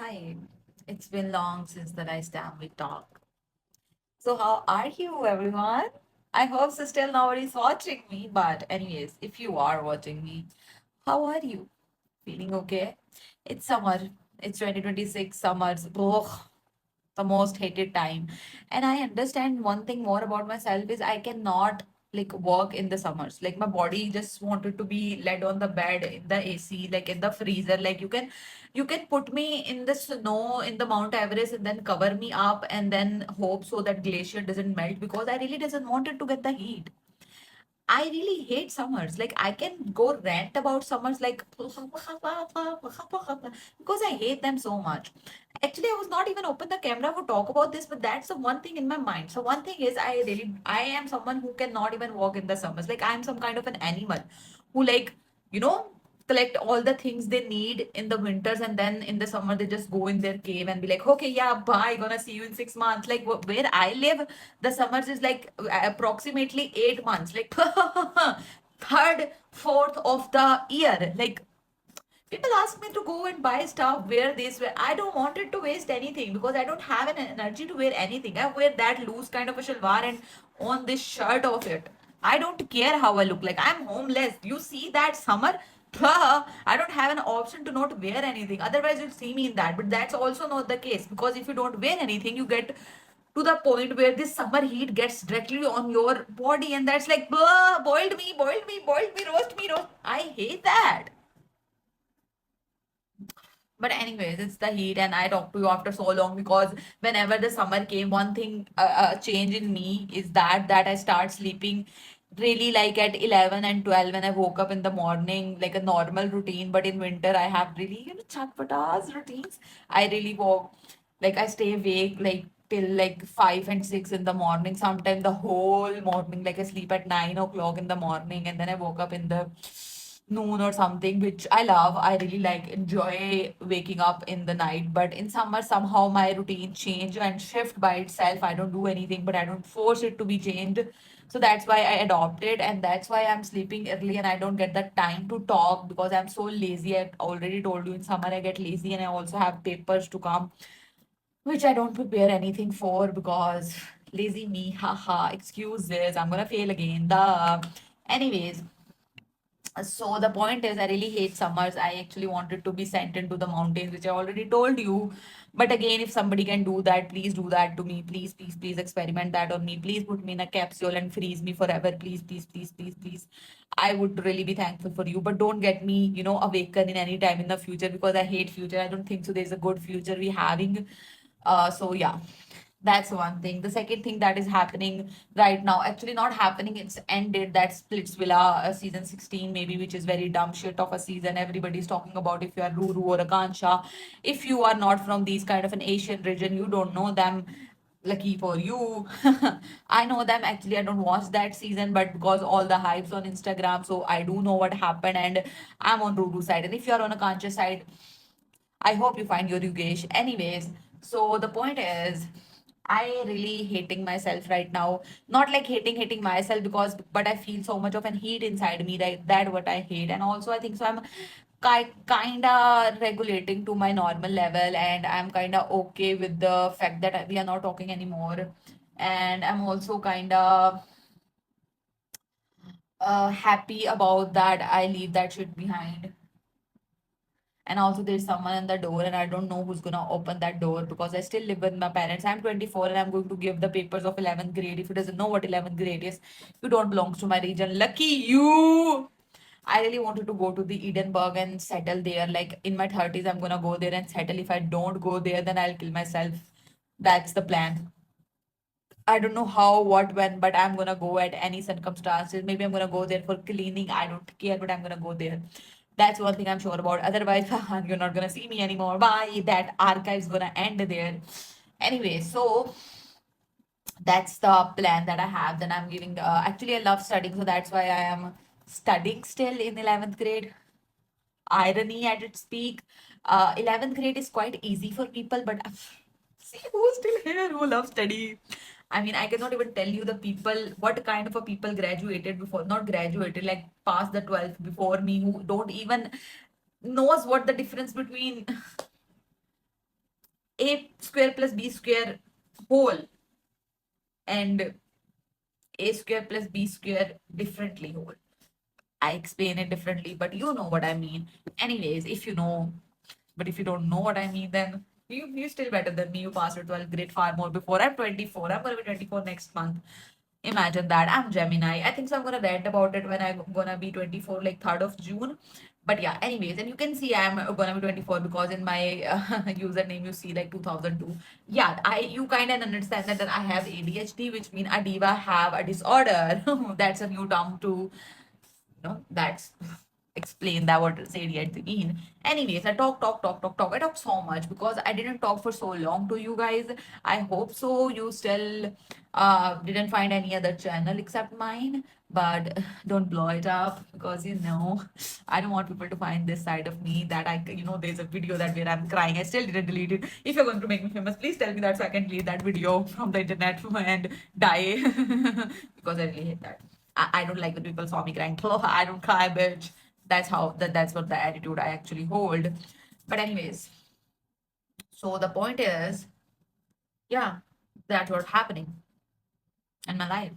Hi, it's been long since the last time we talked. So, how are you, everyone? I hope so still nobody's watching me, but, anyways, if you are watching me, how are you? Feeling okay? It's summer, it's 2026 summers. Ugh, the most hated time. And I understand one thing more about myself is I cannot like work in the summers. Like my body just wanted to be laid on the bed in the AC, like in the freezer. Like you can put me in the snow in the Mount Everest and then cover me up and then hope so that glacier doesn't melt because I really doesn't want it to get the heat. I really hate summers. Like I can go rant about summers like because I hate them so much. Actually, I was not even open the camera to talk about this, but that's the one thing in my mind. So one thing is I am someone who cannot even walk in the summers. Like I'm some kind of an animal who you know collect all the things they need in the winters and then in the summer they just go in their cave and be like, okay, yeah, bye, gonna see you in 6 months. Like where I live, the summers is like approximately 8 months, like third, fourth of the year. Like people ask me to go and buy stuff, wear this, wear. I don't want it to waste anything because I don't have an energy to wear anything. I wear that loose kind of a shalwar and on this shirt of it. I don't care how I look like. I'm homeless. You see that summer? I don't have an option to not wear anything. Otherwise, you'll see me in that. But that's also not the case because if you don't wear anything, you get to the point where this summer heat gets directly on your body, and that's like, boiled me, boiled me, boiled me, roast me, roast. I hate that. But anyways, it's the heat, and I talked to you after so long because whenever the summer came, one thing change in me is that I start sleeping really like at 11 and 12 when I woke up in the morning, like a normal routine. But in winter, I have really, chatpatas routines. I really walk, like I stay awake like till like 5 and 6 in the morning, sometimes the whole morning. Like I sleep at 9 o'clock in the morning and then I woke up in the noon or something, which I love. I really like enjoy waking up in the night. But in summer, somehow my routine change and shift by itself. I don't do anything, but I don't force it to be changed. So that's why I adopted, and that's why I'm sleeping early and I don't get the time to talk because I'm so lazy. I already told you in summer I get lazy and I also have papers to come, which I don't prepare anything for because lazy me, haha, excuses. I'm gonna fail again. The anyways, so the point is I really hate summers. I actually wanted to be sent into the mountains, which I already told you. But again, if somebody can do that, please do that to me. Please, please, please experiment that on me. Please put me in a capsule and freeze me forever. Please, please, please, please, please. I would really be thankful for you. But don't get me, awaken in any time in the future because I hate future. I don't think so there's a good future we having. So yeah, that's one thing. The second thing that is happening right now, actually not happening, it's ended. That Splitsvilla season 16, maybe, which is very dumb shit of a season. Everybody's talking about if you are Ruru or Akansha. If you are not from these kind of an Asian region, you don't know them. Lucky for you. I know them. Actually, I don't watch that season, but because all the hypes on Instagram, so I do know what happened, and I'm on Ruru side. And if you're on a conscious side, I hope you find your Yugesh. Anyways, so the point is, I really hating myself right now. Not like hating myself because, but I feel so much of an heat inside me. That what I hate, and also I think so. I'm kinda regulating to my normal level, and I'm kinda okay with the fact that we are not talking anymore. And I'm also kinda happy about that. I leave that shit behind. And also there's someone in the door and I don't know who's gonna open that door because I still live with my parents. I'm 24 and I'm going to give the papers of 11th grade. If you doesn't know what 11th grade is, you don't belong to my region. Lucky you. I really wanted to go to the Edinburgh and settle there. Like in my 30s, I'm gonna go there and settle. If I don't go there, then I'll kill myself. That's the plan. I don't know how, what, when, but I'm gonna go at any circumstances. Maybe I'm gonna go there for cleaning. I don't care, but I'm gonna go there. That's one thing I'm sure about. Otherwise, you're not gonna see me anymore. Bye. That archive's gonna end there. Anyway, so that's the plan that I have. Then I'm giving. Actually, I love studying, so that's why I am studying still in 11th grade. Irony at its peak. 11th grade is quite easy for people, but see who's still here who loves study. I mean, I cannot even tell you the people, what kind of a people graduated before, not graduated, like past the 12th before me, who don't even knows what the difference between A square plus B square whole and A square plus B square differently whole. I explain it differently, but you know what I mean. Anyways, if you know, but if you don't know what I mean, then you're still better than me. You passed your 12th grade far more before. I'm 24. I'm gonna be 24 next month. Imagine that. I'm Gemini. I think so. I'm gonna rant about it when I'm gonna be 24, like 3rd of June. But yeah, anyways, and you can see I'm gonna be 24 because in my username you see like 2002. Yeah, you kind of understand that I have ADHD, which means a diva have a disorder. That's a new term to that's explain that what Sadie at the mean. Anyways, I talk. I talk so much because I didn't talk for so long to you guys. I hope so. You still didn't find any other channel except mine, but don't blow it up because I don't want people to find this side of me that there's a video that where I'm crying. I still didn't delete it. If you're going to make me famous, please tell me that so I can delete that video from the internet and die because I really hate that. I don't like when people saw me crying. Oh, I don't cry, bitch. That's what the attitude I actually hold. But anyways, so the point is, yeah, that's what's happening in my life.